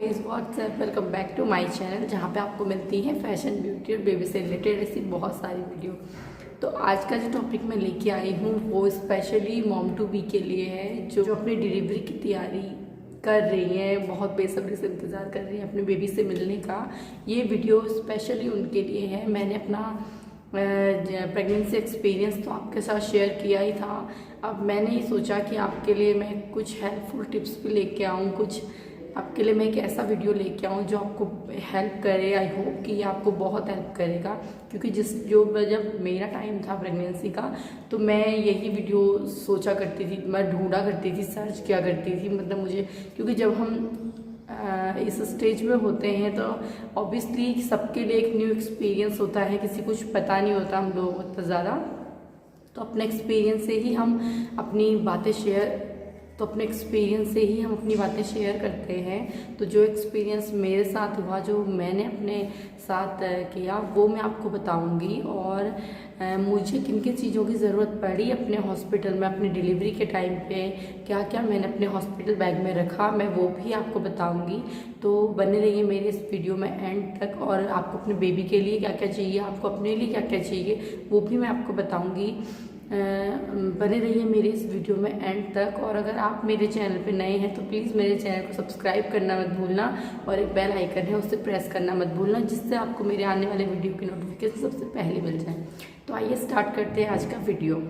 इस WhatsApp welcome back to my channel, जहाँ पे आपको मिलती है फैशन, ब्यूटी और बेबी से रिलेटेड ऐसी बहुत सारी वीडियो। तो आज का जो टॉपिक मैं लेके आई हूँ वो स्पेशली मॉम टू बी के लिए है, जो अपनी डिलीवरी की तैयारी कर रही हैं, बहुत बेसब्री से इंतज़ार कर रही हैं अपने बेबी से मिलने का। ये वीडियो स्पेशली उनके लिए है। मैंने अपना प्रेगनेंसी एक्सपीरियंस तो आपके साथ शेयर किया ही था। अब मैंने ये सोचा कि आपके लिए मैं कुछ हेल्पफुल टिप्स भी लेके आऊँ, कुछ आपके लिए मैं एक ऐसा वीडियो लेके आऊँ जो आपको हेल्प करे। आई होप कि ये आपको बहुत हेल्प करेगा, क्योंकि जब मेरा टाइम था प्रेगनेंसी का, तो मैं यही वीडियो सोचा करती थी, मैं ढूंढा करती थी, सर्च किया करती थी। मतलब मुझे, क्योंकि जब हम इस स्टेज में होते हैं तो ऑब्वियसली सबके लिए एक न्यू एक्सपीरियंस होता है, किसी कुछ पता नहीं होता हम लोगों को इतना ज़्यादा। तो अपने एक्सपीरियंस से ही हम अपनी बातें शेयर करते हैं। तो जो एक्सपीरियंस मेरे साथ हुआ, जो मैंने अपने साथ किया, वो मैं आपको बताऊंगी। और मुझे किन किन चीज़ों की ज़रूरत पड़ी अपने हॉस्पिटल में, अपनी डिलीवरी के टाइम पे क्या क्या मैंने अपने हॉस्पिटल बैग में रखा, मैं वो भी आपको बताऊंगी। तो बने रहिए मेरे इस वीडियो में एंड तक। और आपको अपने बेबी के लिए क्या क्या चाहिए, आपको अपने लिए क्या क्या चाहिए, वो भी मैं आपको बताऊँगी। बने रहिए मेरे इस वीडियो में एंड तक। और अगर आप मेरे चैनल पे नए हैं तो प्लीज़ मेरे चैनल को सब्सक्राइब करना मत भूलना, और एक बेल आइकन है उसे प्रेस करना मत भूलना, जिससे आपको मेरे आने वाले वीडियो की नोटिफिकेशन सबसे पहले मिल जाए। तो आइए स्टार्ट करते हैं आज का वीडियो।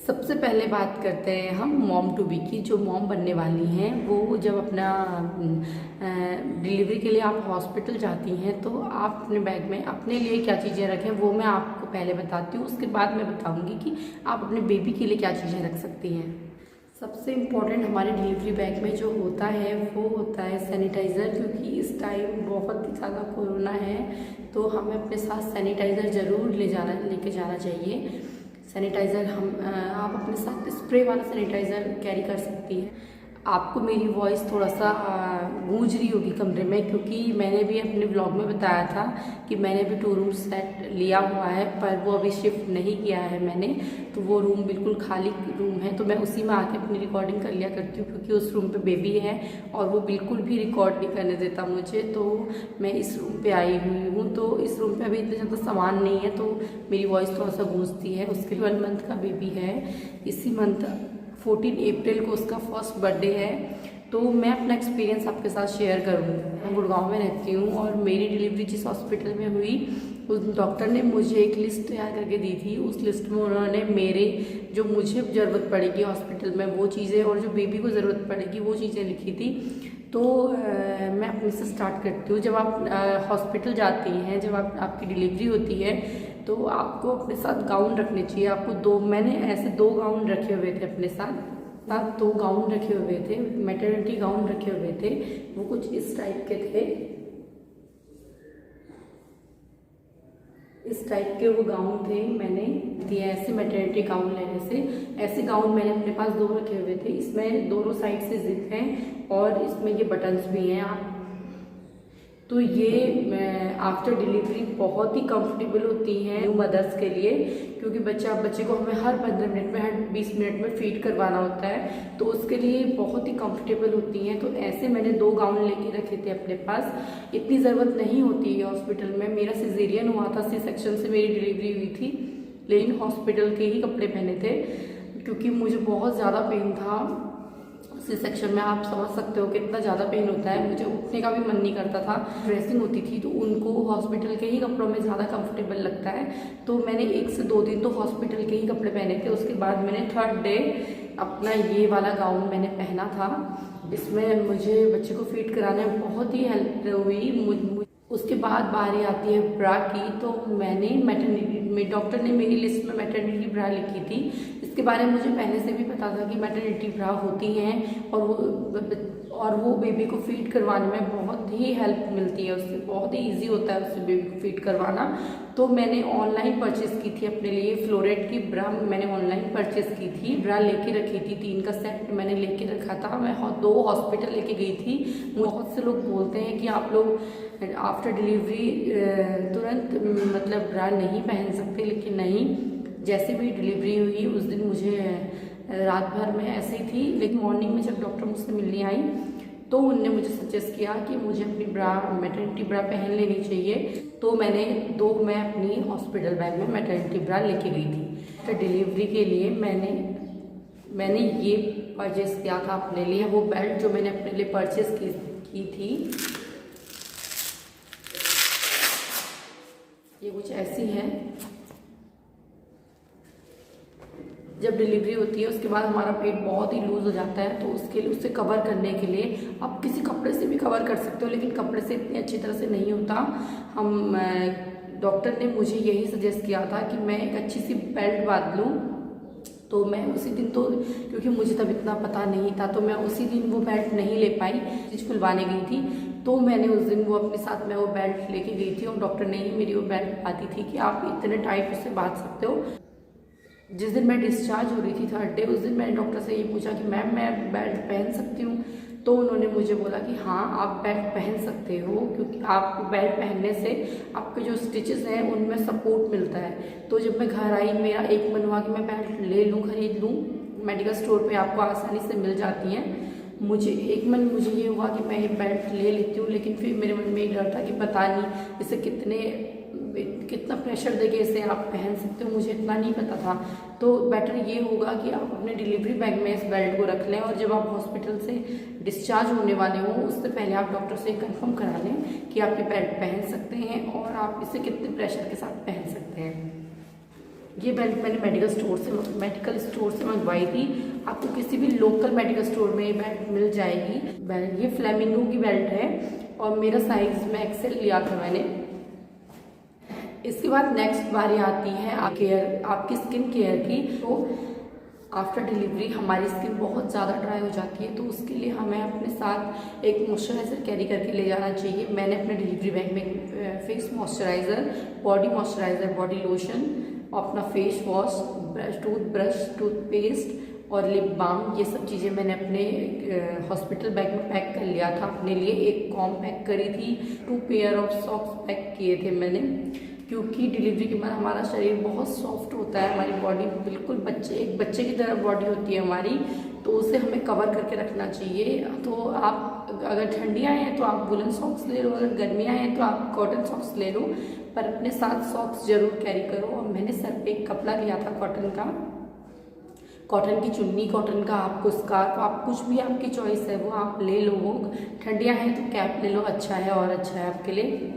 सबसे पहले बात करते हैं हम मॉम टू बी की। जो मॉम बनने वाली हैं वो जब अपना डिलीवरी के लिए आप हॉस्पिटल जाती हैं, तो आप अपने बैग में अपने लिए क्या चीज़ें रखें वो मैं आपको पहले बताती हूँ। उसके बाद मैं बताऊँगी कि आप अपने बेबी के लिए क्या चीज़ें रख सकती हैं। सबसे इम्पॉर्टेंट हमारे डिलीवरी बैग में जो होता है वो होता है सैनिटाइज़र, क्योंकि इस टाइम बहुत ही ज़्यादा कोरोना है, तो हमें अपने साथ सैनिटाइज़र ज़रूर लेके जाना चाहिए। सैनिटाइज़र आप अपने साथ स्प्रे वाला सैनिटाइज़र कैरी कर सकती हैं। आपको मेरी वॉइस थोड़ा सा गूंज रही होगी कमरे में, क्योंकि मैंने भी अपने ब्लॉग में बताया था कि मैंने भी 2 रूम सेट लिया हुआ है, पर वो अभी शिफ्ट नहीं किया है मैंने। तो वो रूम बिल्कुल खाली रूम है, तो मैं उसी में आके अपनी रिकॉर्डिंग कर लिया करती हूँ, क्योंकि उस रूम पे बेबी है और वो बिल्कुल भी रिकॉर्ड नहीं करने देता मुझे। तो मैं इस रूम पे आई हुई हूँ। तो इस रूम पे अभी इतना ज़्यादा सामान नहीं है, तो मेरी वॉइस थोड़ा सा गूंजती है। उसके 12 मंथ का बेबी है। इसी मंथ 14 अप्रैल को उसका फर्स्ट बर्थडे है। तो मैं अपना एक्सपीरियंस आपके साथ शेयर करूँगी। मैं गुड़गांव में रहती हूँ, और मेरी डिलीवरी जिस हॉस्पिटल में हुई, उस डॉक्टर ने मुझे एक लिस्ट तैयार करके दी थी। उस लिस्ट में उन्होंने मेरे जो मुझे ज़रूरत पड़ेगी हॉस्पिटल में वो चीज़ें, और जो बेबी को ज़रूरत पड़ेगी वो चीज़ें लिखी थी। तो मैं अपने से स्टार्ट करती हूँ। जब आप हॉस्पिटल जाती हैं, जब आपकी डिलीवरी होती है, तो आपको अपने साथ गाउन रखने चाहिए। मैंने ऐसे 2 गाउन रखे हुए थे अपने साथ 2 गाउन रखे हुए थे, मैटरनिटी गाउन रखे हुए थे। वो कुछ इस टाइप के थे, इस टाइप के वो गाउन थे। मैंने दिया ऐसे मैटरनिटी गाउन लेने से, ऐसे गाउन मैंने अपने पास 2 रखे हुए थे। इसमें दोनों साइड से जिप हैं और इसमें ये बटन्स भी हैं। आप तो ये आफ्टर डिलीवरी बहुत ही कंफर्टेबल होती हैं न्यू मदर्स के लिए, क्योंकि बच्चे को हमें हर 15 मिनट में, हर 20 मिनट में फीड करवाना होता है, तो उसके लिए बहुत ही कंफर्टेबल होती हैं। तो ऐसे मैंने 2 गाउन लेके रखे थे अपने पास। इतनी ज़रूरत नहीं होती है हॉस्पिटल में। मेरा सिजेरियन हुआ था, सी सेक्शन से मेरी डिलीवरी हुई थी, लेकिन हॉस्पिटल के ही कपड़े पहने थे, क्योंकि मुझे बहुत ज़्यादा पेन था। सी सेक्शन में आप समझ सकते हो कितना ज़्यादा पेन होता है। मुझे उठने का भी मन नहीं करता था। ड्रेसिंग होती थी तो उनको हॉस्पिटल के ही कपड़ों में ज़्यादा कंफर्टेबल लगता है। तो मैंने 1 से 2 दिन तो हॉस्पिटल के ही कपड़े पहने थे। उसके बाद मैंने 3rd डे अपना ये वाला गाउन मैंने पहना था। इसमें मुझे बच्चे को फीड कराने में बहुत ही हेल्प हुई। उसके बाद बारी आती है ब्रा की। तो मैंने मैटरनिटी, डॉक्टर ने मेरी लिस्ट में मैटरनिटी ब्रा लिखी थी। इसके बारे में मुझे पहले से भी पता था कि मैटरनिटी ब्रा होती हैं, और वो बेबी को फीड करवाने में बहुत ही हेल्प मिलती है उससे, बहुत ही इजी होता है उससे बेबी को फीड करवाना। तो मैंने ऑनलाइन परचेस की थी अपने लिए फ्लोरेट की ब्रा। मैंने ऑनलाइन परचेस की थी, ब्रा लेके रखी थी। 3 का सेट मैंने लेके रखा था। मैं 2 हॉस्पिटल लेके गई थी। बहुत से लोग बोलते हैं कि आप लोग आफ्टर डिलीवरी तुरंत मतलब ब्रा नहीं पहन सकते, लेकिन नहीं, जैसे भी डिलीवरी हुई उस दिन मुझे रात भर में ऐसे ही थी, लेकिन मॉर्निंग में जब डॉक्टर मुझसे मिलने आई तो उनने मुझे सजेस्ट किया कि मुझे अपनी ब्रा मैटरनिटी ब्रा पहन लेनी चाहिए। तो मैं अपनी हॉस्पिटल बैग में मैटरनिटी ब्रा लेके गई थी। तो डिलीवरी के लिए मैंने ये परचेस किया था अपने लिए, वो बेल्ट जो मैंने अपने लिए परचेस की थी। ये कुछ ऐसी है। जब डिलीवरी होती है उसके बाद हमारा पेट बहुत ही लूज हो जाता है, तो उससे कवर करने के लिए आप किसी कपड़े से भी कवर कर सकते हो, लेकिन कपड़े से इतनी अच्छी तरह से नहीं होता। डॉक्टर ने मुझे यही सजेस्ट किया था कि मैं एक अच्छी सी बेल्ट बांध लूँ। तो मैं उसी दिन, तो क्योंकि मुझे तब इतना पता नहीं था, तो मैं उसी दिन वो बेल्ट नहीं ले पाई, चीज खुलवाने गई थी। तो मैंने उस दिन वो अपने साथ में वो बेल्ट लेके गई थी, और डॉक्टर ने ही मेरी वो बेल्ट बांधी थी कि आप इतने टाइट उसे बांध सकते हो। जिस दिन मैं डिस्चार्ज हो रही थी 3rd डे, उस दिन मैंने डॉक्टर से ये पूछा कि मैम मैं बेल्ट पहन सकती हूँ? तो उन्होंने मुझे बोला कि हाँ आप बेल्ट पहन सकते हो, क्योंकि आपको बेल्ट पहनने से आपके जो स्टिचेस हैं उनमें सपोर्ट मिलता है। तो जब मैं घर आई, मेरा एक मन हुआ कि मैं बेल्ट ले लूँ, खरीद लूँ। मेडिकल स्टोर पे आपको आसानी से मिल जाती हैं। मुझे ये हुआ कि मैं ये बेल्ट ले लेती हूँ, लेकिन फिर मेरे मन में एक डर था कि पता नहीं इसे कितना प्रेशर देके इसे आप पहन सकते हो, मुझे इतना नहीं पता था। तो बेटर ये होगा कि आप अपने डिलीवरी बैग में इस बेल्ट को रख लें, और जब आप हॉस्पिटल से डिस्चार्ज होने वाले हो उससे पहले आप डॉक्टर से कंफर्म करा लें कि आप ये बेल्ट पहन सकते हैं और आप इसे कितने प्रेशर के साथ पहन सकते हैं। ये बेल्ट मैंने मेडिकल स्टोर से मंगवाई थी। आपको किसी भी लोकल मेडिकल स्टोर में ये बेल्ट मिल जाएगी। ये फ्लेमिंगो की बेल्ट है और मेरा साइज में एक्सेल लिया था मैंने। इसके बाद नेक्स्ट बारी आती है आपकी स्किन केयर की। तो आफ्टर डिलीवरी हमारी स्किन बहुत ज़्यादा ड्राई हो जाती है, तो उसके लिए हमें अपने साथ एक मॉइस्चराइज़र कैरी करके ले जाना चाहिए। मैंने अपने डिलीवरी बैग में face moisturiser, body moisturiser, body lotion, अपना फेस वॉश, टूथब्रश, टूथपेस्ट और लिप बाम, ये सब चीज़ें मैंने अपने हॉस्पिटल बैग में पैक कर लिया था अपने लिए। एक कॉम पैक करी थी, 2 पेयर ऑफ सॉक्स पैक किए थे मैंने, क्योंकि डिलीवरी के बाद हमारा शरीर बहुत सॉफ्ट होता है, हमारी बॉडी बिल्कुल एक बच्चे की तरह बॉडी होती है हमारी, तो उसे हमें कवर करके रखना चाहिए। तो आप अगर ठंडियाँ हैं तो आप वुलन सॉक्स ले लो, अगर गर्मियाँ हैं तो आप कॉटन सॉक्स ले लो, पर अपने साथ सॉक्स जरूर कैरी करो। और मैंने सर पे एक कपड़ा लिया था कॉटन की चुन्नी, कॉटन का आपको स्कार्फ, आप कुछ भी आपकी चॉइस है वो आप ले लो। वो ठंडियाँ हैं तो कैप ले लो, अच्छा है और अच्छा है आपके लिए।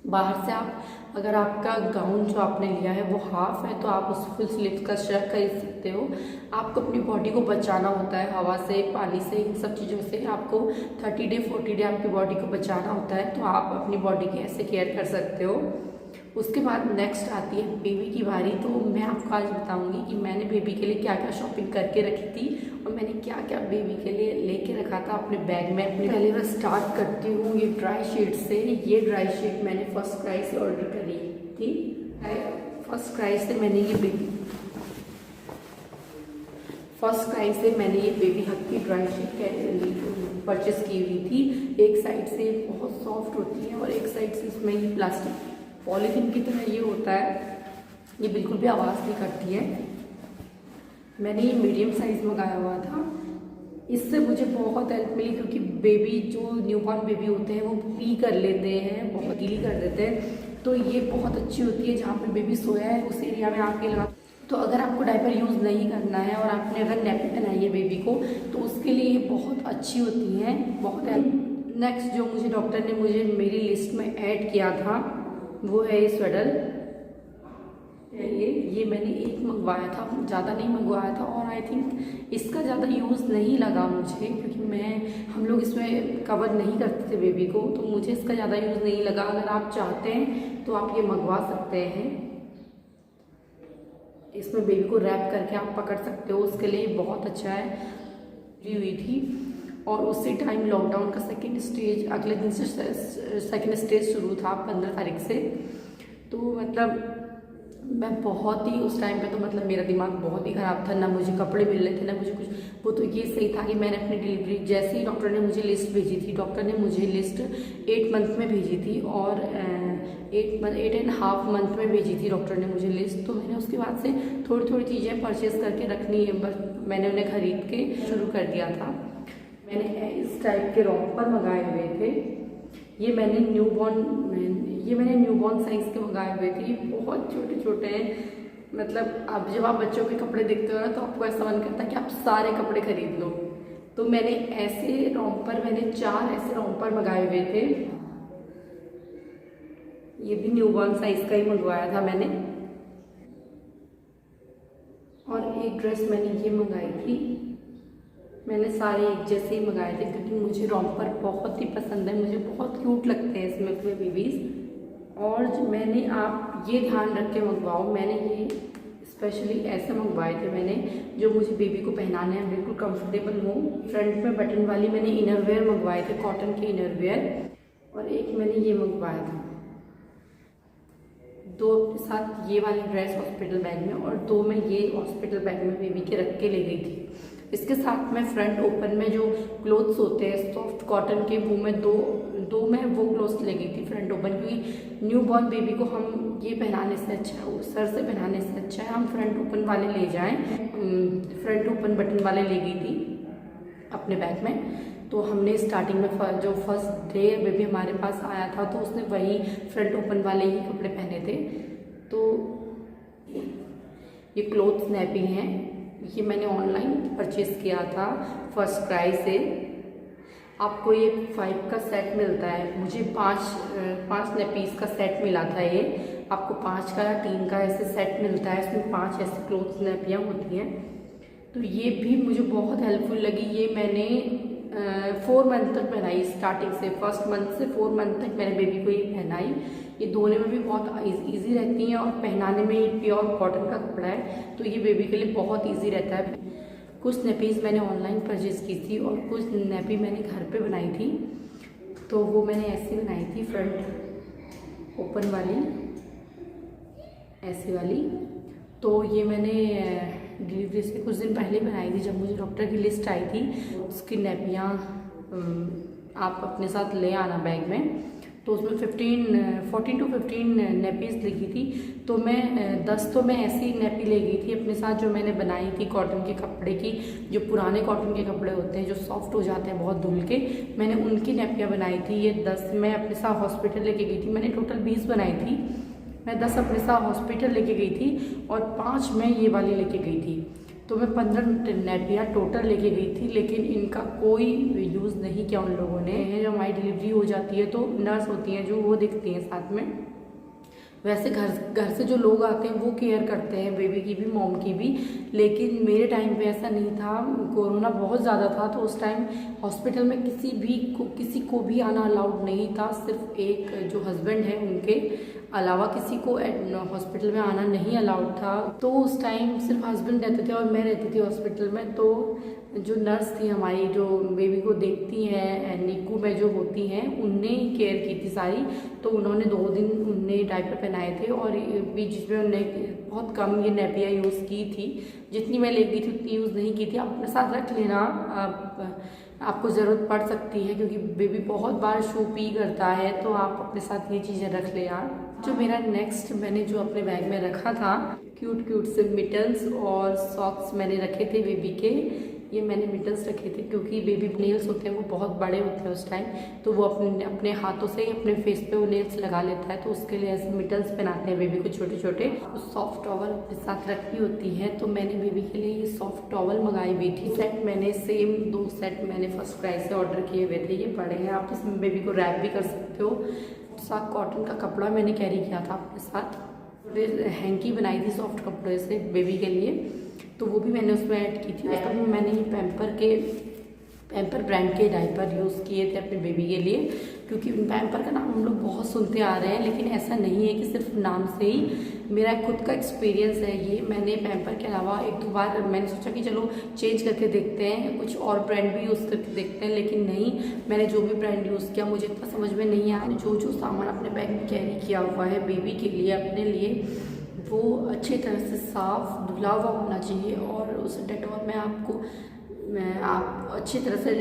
बाहर से आप अगर आपका गाउन जो आपने लिया है वो हाफ है तो आप उस फुल स्लीव्स का शर्ट खरीद सकते हो। आपको अपनी बॉडी को बचाना होता है हवा से, पानी से, इन सब चीज़ों से। आपको 30 डे 40 डे आपकी बॉडी को बचाना होता है, तो आप अपनी बॉडी की ऐसे केयर कर सकते हो। उसके बाद नेक्स्ट आती है बेबी की बारी। तो मैं आपको आज बताऊंगी कि मैंने बेबी के लिए क्या क्या शॉपिंग करके रखी थी और मैंने क्या क्या बेबी के लिए लेके रखा था अपने बैग में। पहले मैं स्टार्ट करती हूँ ये ड्राई शीट से। ये ड्राई शीट मैंने फर्स्ट क्राई से ऑर्डर करी थी। फर्स्ट क्राई से मैंने ये बेबी हग की ड्राई शीट परचेस की हुई थी। एक साइड से बहुत सॉफ्ट होती है और एक साइड से इसमें ये प्लास्टिक पॉलीथीन की तरह ये होता है, ये बिल्कुल भी आवाज़ नहीं करती है। मैंने ये मीडियम साइज मंगाया हुआ था। इससे मुझे बहुत हेल्प मिली, क्योंकि बेबी जो न्यूबॉर्न बेबी होते हैं वो पी कर लेते हैं, बहुत गीली कर देते हैं। तो ये बहुत अच्छी होती है, जहाँ पे बेबी सोया है उस एरिया में आके लगा। तो अगर आपको डायपर यूज़ नहीं करना है और आपने अगर नैपी पहनाई है बेबी को, तो उसके लिए ये बहुत अच्छी होती हैं, बहुत हेल्प। नेक्स्ट जो डॉक्टर ने मेरी लिस्ट में ऐड किया था वो है ये स्वेटर। ये मैंने एक मंगवाया था, ज़्यादा नहीं मंगवाया था, और आई थिंक इसका ज़्यादा यूज़ नहीं लगा मुझे, क्योंकि हम लोग इसमें कवर नहीं करते थे बेबी को, तो मुझे इसका ज़्यादा यूज़ नहीं लगा। अगर आप चाहते हैं तो आप ये मंगवा सकते हैं। इसमें बेबी को रैप करके आप पकड़ सकते हो, उसके लिए बहुत अच्छा है। हुई थी और उसी टाइम लॉकडाउन का सेकेंड स्टेज, अगले दिन से सेकेंड स्टेज शुरू था 15 तारीख से। तो मतलब मैं बहुत ही उस टाइम पे, तो मतलब मेरा दिमाग बहुत ही ख़राब था, ना मुझे कपड़े मिल रहे थे ना मुझे कुछ। वो तो ये सही था कि मैंने अपनी डिलीवरी जैसे ही डॉक्टर ने मुझे लिस्ट भेजी थी, डॉक्टर ने मुझे लिस्ट 8 मंथ में भेजी थी और 8.5 मंथ में भेजी थी डॉक्टर ने मुझे लिस्ट। तो मैंने उसके बाद से थोड़ी थोड़ी चीज़ें परचेज़ करके रखनी, मैंने उन्हें ख़रीद के शुरू कर दिया था। मैंने इस टाइप के रॉम्पर मंगाए हुए थे। ये मैंने न्यूबॉर्न साइज के मंगाए हुए थे। ये बहुत छोटे छोटे हैं, मतलब अब जब आप बच्चों के कपड़े देखते हो ना तो आपको ऐसा मन करता है कि आप सारे कपड़े खरीद लो। तो मैंने 4 ऐसे रॉम्पर मंगाए हुए थे। ये भी न्यूबॉर्न साइज का ही मंगवाया था मैंने। और एक ड्रेस मैंने ये मंगाई थी। मैंने सारे एक जैसे ही मंगाए थे क्योंकि मुझे रॉम्पर बहुत ही पसंद है, मुझे बहुत क्यूट लगते हैं इसमें अपने बेबीज़। और मैंने, आप ये ध्यान रख के मंगवाओ, मैंने ये स्पेशली ऐसे मंगवाए थे मैंने, जो मुझे बेबी को पहनाने हैं, बिल्कुल कंफर्टेबल हो। फ्रंट में बटन वाली मैंने इनरवेयर मंगवाए थे, कॉटन के इनरवेयर। और एक मैंने ये मंगवाया था, 2 अपने साथ ये वाली ड्रेस हॉस्पिटल बैग में, और 2 मैं ये हॉस्पिटल बैग में बेबी के रख के ले गई थी। इसके साथ में फ्रंट ओपन में जो क्लोथ्स होते हैं सॉफ्ट कॉटन के, वो मैं दो मैं वो क्लोथ्स ले गई थी फ्रंट ओपन, क्योंकि न्यू बॉर्न बेबी को हम ये पहनाने से अच्छा है, सर से पहनाने से अच्छा है हम फ्रंट ओपन वाले ले जाएं। फ्रंट ओपन बटन वाले ले गई थी अपने बैग में। तो हमने स्टार्टिंग में जो फर्स्ट डे बेबी हमारे पास आया था तो उसने वही फ्रंट ओपन वाले ही कपड़े पहने थे। तो ये क्लोथ्स नैपी हैं, ये मैंने ऑनलाइन परचेज़ किया था फर्स्ट क्राई से। आपको ये 5 का सेट मिलता है, मुझे 5 नैपीस का सेट मिला था। ये आपको 5 का या 3 का ऐसे सेट मिलता है, इसमें 5 ऐसे क्लोथ्स नैपियाँ होती हैं। तो ये भी मुझे बहुत हेल्पफुल लगी। ये मैंने 4 मंथ तक पहनाई, स्टार्टिंग से फर्स्ट मंथ से 4 मंथ तक मैंने बेबी को ये पहनाई। ये धोने में भी बहुत इजी रहती हैं और पहनाने में ये प्योर कॉटन का कपड़ा है, तो ये बेबी के लिए बहुत इजी रहता है। कुछ नैपीज़ मैंने ऑनलाइन परचेज़ की थी और कुछ नैपी मैंने घर पे बनाई थी। तो वो मैंने ऐसी बनाई थी, फ्रंट ओपन वाली, ऐसी वाली। तो ये मैंने डिलीवरी से कुछ दिन पहले बनाई थी, जब मुझे डॉक्टर की लिस्ट आई थी। उसकी नैपियाँ आप अपने साथ ले आना बैग में। तो उसमें 14 to 15 नैपीज़ लिखी थी। तो मैं 10 तो मैं ऐसी नैपी ले गई थी अपने साथ, जो मैंने बनाई थी कॉटन के कपड़े की। जो पुराने कॉटन के कपड़े होते हैं जो सॉफ्ट हो जाते हैं बहुत धुल के, मैंने उनकी नैपियाँ बनाई थी। ये 10 मैं अपने साथ हॉस्पिटल लेके गई थी। मैंने टोटल 20 बनाई थी। मैं 10 अपने साथ हॉस्पिटल लेके गई थी और 5 मैं ये वाली लेके गई थी। तो मैं 15 नैपियाँ टोटल लेके गई थी, लेकिन इनका कोई यूज़ नहीं किया उन लोगों ने। जब हमारी डिलीवरी हो जाती है तो नर्स होती हैं जो वो दिखती हैं साथ में। वैसे घर से जो लोग आते हैं वो केयर करते हैं बेबी की भी, मॉम की भी, लेकिन मेरे टाइम पे ऐसा नहीं था। कोरोना बहुत ज़्यादा था, तो उस टाइम हॉस्पिटल में किसी को भी आना अलाउड नहीं था। सिर्फ एक जो हस्बैंड है उनके अलावा किसी को हॉस्पिटल में आना नहीं अलाउड था। तो उस टाइम सिर्फ हस्बैंड रहते थे और मैं रहती थी हॉस्पिटल में। तो जो नर्स थी हमारी, जो बेबी को देखती हैं निकू में जो होती हैं, उनने ही केयर की थी सारी। तो उन्होंने 2 दिन उनने डायपर पहनाए थे और बीच में उन्होंने बहुत कम ये नैपियाँ यूज़ की थी। जितनी मैं ले गई थी उतनी यूज़ नहीं की थी। आप अपने साथ रख लेना, आपको ज़रूरत पड़ सकती है, क्योंकि बेबी बहुत बार शू पी करता है। तो आप अपने साथ ये चीज़ें रख ले यार। जो मेरा नेक्स्ट मैंने जो अपने बैग में रखा था, क्यूट से मिटन्स और सॉक्स मैंने रखे थे बेबी के। ये मैंने मिटन्स रखे थे क्योंकि बेबी नेल्स होते हैं वो बहुत बड़े होते हैं उस टाइम, तो वो अपने हाथों से ही अपने फेस पे वो नेल्स लगा लेता है। तो उसके लिए ऐसे मिटन्स पहनाते हैं बेबी को छोटे छोटे। सॉफ्ट टॉवल अपने साथ रखी होती है, तो मैंने बेबी के लिए ये सॉफ्ट टॉवल मंगाई हुई थी। सेट मैंने सेम 2 सेट मैंने फर्स्ट क्राई से ऑर्डर किए हुए थे। ये बड़े हैं, आप इसमें बेबी को रैप भी कर सकते हो। साथ कॉटन का कपड़ा मैंने कैरी किया था अपने साथ। हैंकी बनाई थी सॉफ्ट कपड़े से बेबी के लिए, तो वो भी मैंने उसमें ऐड की थी। उसमें मैंने ये पैम्पर ब्रांड के डायपर यूज़ किए थे अपने बेबी के लिए, क्योंकि पैम्पर का नाम हम लोग बहुत सुनते आ रहे हैं, लेकिन ऐसा नहीं है कि सिर्फ नाम से ही। मेरा खुद का एक्सपीरियंस है ये। मैंने पैम्पर के अलावा 1-2 बार मैंने सोचा कि चलो चेंज करके देखते हैं, कुछ और ब्रांड भी यूज़ करके देखते हैं, लेकिन नहीं, मैंने जो भी ब्रांड यूज़ किया मुझे इतना समझ में नहीं आया। जो सामान अपने बैग में कैरी किया हुआ है बेबी के लिए, अपने लिए, वो अच्छी तरह से साफ़ धुला हुआ होना चाहिए। और उस डेटॉल में आप अच्छी तरह से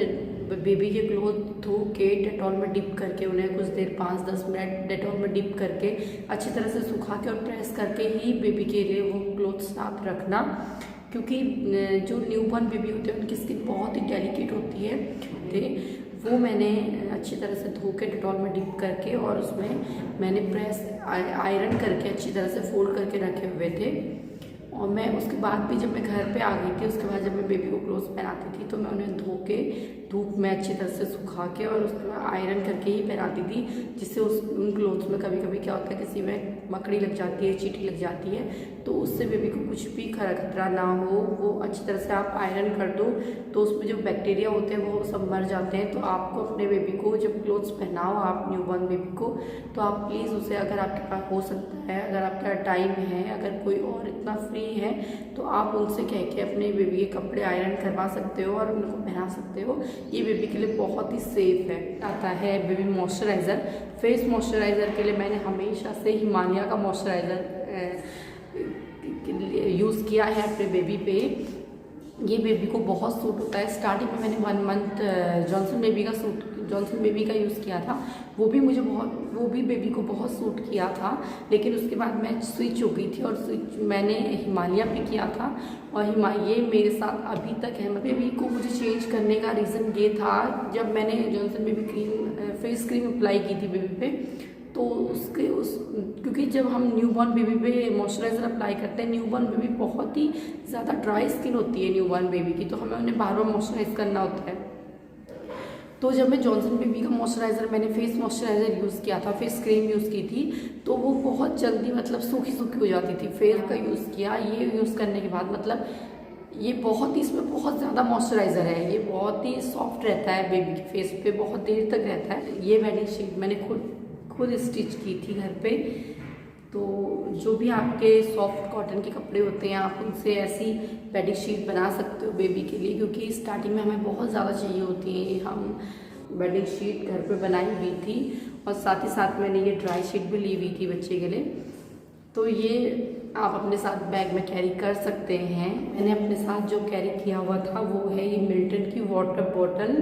बेबी के क्लोथ धो के डेटॉल में डिप करके, उन्हें कुछ देर 5-10 मिनट डेटॉल में डिप करके अच्छी तरह से सुखा के और प्रेस करके ही बेबी के लिए वो क्लोथ साफ रखना, क्योंकि जो न्यूबॉर्न बेबी होते हैं उनकी स्किन बहुत ही डेलिकेट होती है। वो मैंने अच्छी तरह से धो के डेटॉल में डिप करके और उसमें मैंने प्रेस आयरन करके अच्छी तरह से फोल्ड करके रखे हुए थे। और मैं उसके बाद भी जब मैं घर पे आ गई थी, उसके बाद जब मैं बेबी को क्लोथ्स पहनाती थी तो मैं उन्हें धो के धूप में अच्छी तरह से सुखा के और उसके बाद आयरन करके ही पहनाती थी, जिससे उन क्लोथ्स में कभी कभी क्या होता है किसी में मकड़ी लग जाती है, चींटी लग जाती है, तो उससे बेबी को कुछ भी खतरा ना हो। वो अच्छी तरह से आप आयरन कर दो तो उसमें जो बैक्टीरिया होते हैं वो सब मर जाते हैं। तो आपको अपने बेबी को जब क्लोथ्स पहनाओ आप न्यूबॉर्न बेबी को, तो आप प्लीज़ उसे, अगर आपके पास हो सकता है, अगर आपका टाइम है, अगर कोई और इतना फ्री है, तो आप उनसे कह के अपने बेबी के कपड़े आयरन करवा सकते हो और उनको पहना सकते हो। ये बेबी के लिए बहुत ही सेफ है। आता है बेबी मॉइस्चराइज़र। फेस मॉइस्चराइज़र के लिए मैंने हमेशा से हिमालय का मॉइस्चराइज़र यूज़ किया है अपने बेबी पे। ये बेबी को बहुत सूट होता है। स्टार्टिंग में मैंने 1 मंथ जॉनसन बेबी का यूज़ किया था, वो भी बेबी को बहुत सूट किया था। लेकिन उसके बाद मैं स्विच हो गई थी और स्विच मैंने हिमालय पे किया था और ये मेरे साथ अभी तक है। बेबी को मुझे चेंज करने का रीज़न ये था, जब मैंने Johnson baby face cream apply की थी बेबी पे, तो क्योंकि जब हम न्यूबॉर्न बेबी पे मॉइस्चराइज़र अप्लाई करते हैं, न्यूबॉर्न बेबी बहुत ही ज़्यादा ड्राई स्किन होती है न्यूबॉर्न बेबी की, तो हमें उन्हें बार बार मॉइस्चराइज करना होता है। तो जब मैं जॉनसन बेबी का मॉइस्चराइज़र, मैंने फेस मॉइस्चराइज़र यूज़ किया था, फेस क्रीम यूज़ की थी, तो वो बहुत जल्दी मतलब सूखी हो जाती थी। फेस का यूज़ किया, ये यूज़ करने के बाद मतलब ये बहुत ही, इसमें बहुत ज़्यादा मॉइस्चराइज़र है, ये बहुत ही सॉफ्ट रहता है बेबी के फेस पे, बहुत देर तक रहता है। ये बेडिंग शीट मैंने खुद स्टिच की थी घर पे। तो जो भी आपके सॉफ्ट कॉटन के कपड़े होते हैं आप उनसे ऐसी बेडिंग शीट बना सकते हो बेबी के लिए, क्योंकि स्टार्टिंग में हमें बहुत ज़्यादा चाहिए होती है। हम बेडिंग शीट घर पे बनाई हुई थी और साथ ही साथ मैंने ये ड्राई शीट भी ली हुई थी बच्चे के लिए। तो ये आप अपने साथ बैग में कैरी कर सकते हैं। मैंने अपने साथ जो कैरी किया हुआ था वो है ये मिल्टन की वाटर बॉटल,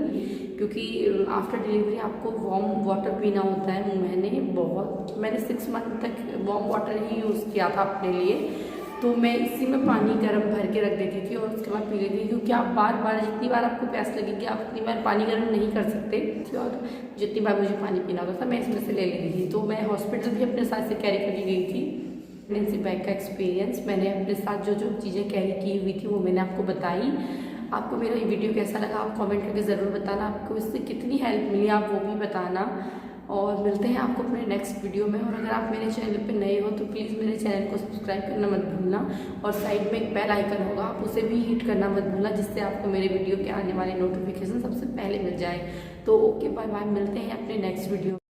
क्योंकि आफ्टर डिलीवरी आपको वार्म वाटर पीना होता है। मैंने 6 मंथ तक वार्म वाटर ही यूज़ किया था अपने लिए, तो मैं इसी में पानी गर्म भर के रख देती थी और उसके बाद पी लेती थी, क्योंकि आप बार बार जितनी बार आपको प्यास लगेगी आप उतनी बार पानी गर्म नहीं कर सकते, और जितनी बार मुझे पानी पीना होता था मैं इसमें से ले लेती थी। तो मैं हॉस्पिटल भी अपने साथ से कैरी करके गई थी। प्रेगनेंसी बैग का एक्सपीरियंस, मैंने अपने साथ जो चीज़ें कैरी की हुई थी वो मैंने आपको बताई। आपको मेरा ये वीडियो कैसा लगा आप कमेंट करके ज़रूर बताना, आपको इससे कितनी हेल्प मिली आप वो भी बताना। और मिलते हैं आपको अपने नेक्स्ट वीडियो में। और अगर आप मेरे चैनल पे नए हो तो प्लीज़ मेरे चैनल को सब्सक्राइब करना मत भूलना, और साइड में एक बेल आइकन होगा आप उसे भी हिट करना मत भूलना, जिससे आपको मेरे वीडियो के आने वाले नोटिफिकेशन सबसे पहले मिल जाए। तो ओके, बाय बाय, मिलते हैं अपने नेक्स्ट वीडियो।